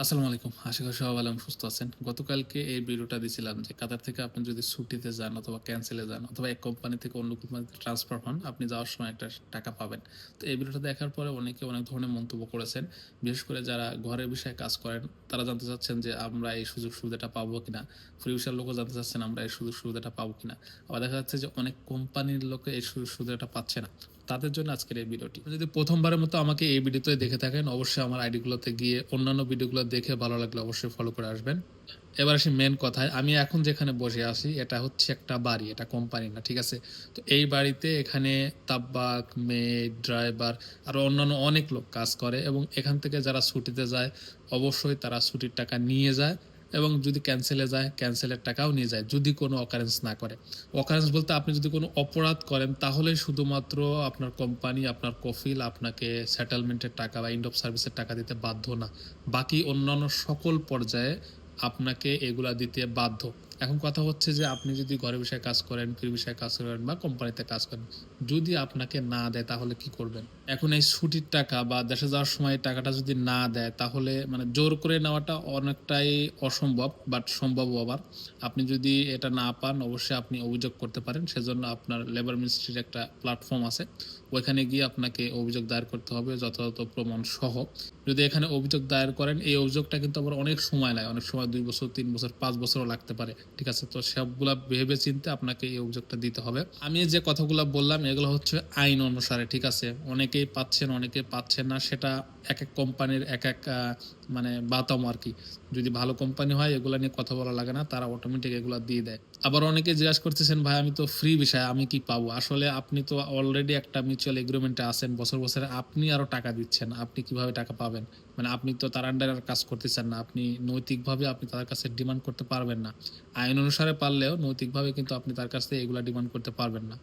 আসসালামু আলাইকুম। আশা করি সবাই ভালো এবং সুস্থ আছেন। গতকালকে এই ভিডিওটা দিছিলাম যে কাতার থেকে আপনি যদি ছুটিতে যান অথবা ক্যানসেলে যান অথবা এক কোম্পানি থেকে অন্য কোম্পানিতে ট্রান্সফার হন, আপনি যাওয়ার সময় একটা টাকা পাবেন। তো এই ভিডিওটা দেখার পরে অনেকে অনেক ধরনের মন্তব্য করেছেন। বিশেষ করে যারা ঘরের বিষয়ে কাজ করেন তারা জানতে চাচ্ছেন যে আমরা এই সুযোগ সুবিধাটা পাবো কিনা। ফ্রি ভিসার লোকও জানতে চাচ্ছেন আমরা এই সুযোগ সুবিধাটা পাবো কিনা। আবার দেখা যাচ্ছে যে অনেক কোম্পানির লোকে এই সুযোগ সুবিধাটা পাচ্ছে না। তাদের জন্য আজকের এই ভিডিওটি। যদি প্রথমবারের মতো আমাকে এই ভিডিওতে দেখে থাকেন, অবশ্যই আমার আইডিগুলোতে গিয়ে অন্যান্য ভিডিওগুলো দেখে ভালো লাগলে অবশ্যই ফলো করে আসবেন। এবার আসি মেন কথায়। আমি এখন যেখানে বসে আছি এটা হচ্ছে একটা বাড়ি, এটা কোম্পানি না, ঠিক আছে? তো এই বাড়িতে এখানে তাব্বাক, মেড, ড্রাইভার আরও অন্যান্য অনেক লোক কাজ করে এবং এখান থেকে যারা ছুটিতে যায় অবশ্যই তারা ছুটির টাকা নিয়ে যায় এবং যদি ক্যান্সেলে যায় ক্যান্সেলের টাকাও নিয়ে যায় যদি কোনো অকারেন্স না করে। অকারেন্স বলতে আপনি যদি কোনো অপরাধ করেন তাহলে শুধুমাত্র আপনার কোম্পানি, আপনার কফিল আপনাকে সেটেলমেন্টের টাকা বা এন্ড অফ সার্ভিসের টাকা দিতে বাধ্য না। বাকি অন্যান্য সকল পর্যায়ে আপনাকে এগুলা দিতে বাধ্য। এখন কথা হচ্ছে যে আপনি যদি ঘরের বিষয়ে কাজ করেন, ফ্রি বিষয়ে কাজ করেন বা কোম্পানিতে কাজ করেন, যদি আপনাকে না দেয় তাহলে কি করবেন? এখন এই ছুটির টাকা বা দেশে যাওয়ার সময় টাকাটা যদি না দেয় তাহলে মানে জোর করে নেওয়াটা অনেকটাই অসম্ভব, বাট সম্ভব আবার। আপনি যদি এটা না পান অবশ্যই আপনি অভিযোগ করতে পারেন। সেজন্য আপনার লেবার মিনিস্ট্রির একটা প্ল্যাটফর্ম আছে, ওইখানে গিয়ে আপনাকে অভিযোগ দায়ের করতে হবে যথাযথ প্রমাণ সহ। যদি এখানে অভিযোগ দায়ের করেন এই অভিযোগটা কিন্তু আবার অনেক সময় লাগে, অনেক সময় 2 বছর, 3 বছর, 5 বছরও লাগতে পারে, ঠিক আছে? তো সবগুলা ভেবে চিন্তে আপনাকে এই অভিযোগটা দিতে হবে। আমি যে কথাগুলো বললাম এগুলো হচ্ছে আইন অনুসারে, ঠিক আছে? অনেকেই পাচ্ছেন, অনেকে পাচ্ছেন না, সেটা এক এক কোম্পানির এক এক মানে বাতাম আর কি। যদি ভালো কোম্পানি হয় এগুলা নিয়ে কথা বলা লাগে না, তারা অটোমেটিক এগুলা দিয়ে দেয়। আবার অনেকে জিজ্ঞাসা করতেছেন ভাই আমি তো ফ্রি বিষয়, আমি কি পাবো? আসলে আপনি তো অলরেডি একটা মিউচুয়াল এগ্রিমেন্টে আছেন, বছর বছরে আপনি আরো টাকা দিচ্ছেন, আপনি কিভাবে টাকা পাবেন? মানে আপনি তো তার আন্ডারে আর কাজ করতেছেন না, আপনি নৈতিকভাবে আপনি তাদের কাছে ডিমান্ড করতে পারবেন না। আইন অনুসারে পারলেও নৈতিকভাবে কিন্তু আপনি তার কাছ থেকে এগুলা ডিমান্ড করতে পারবেন না।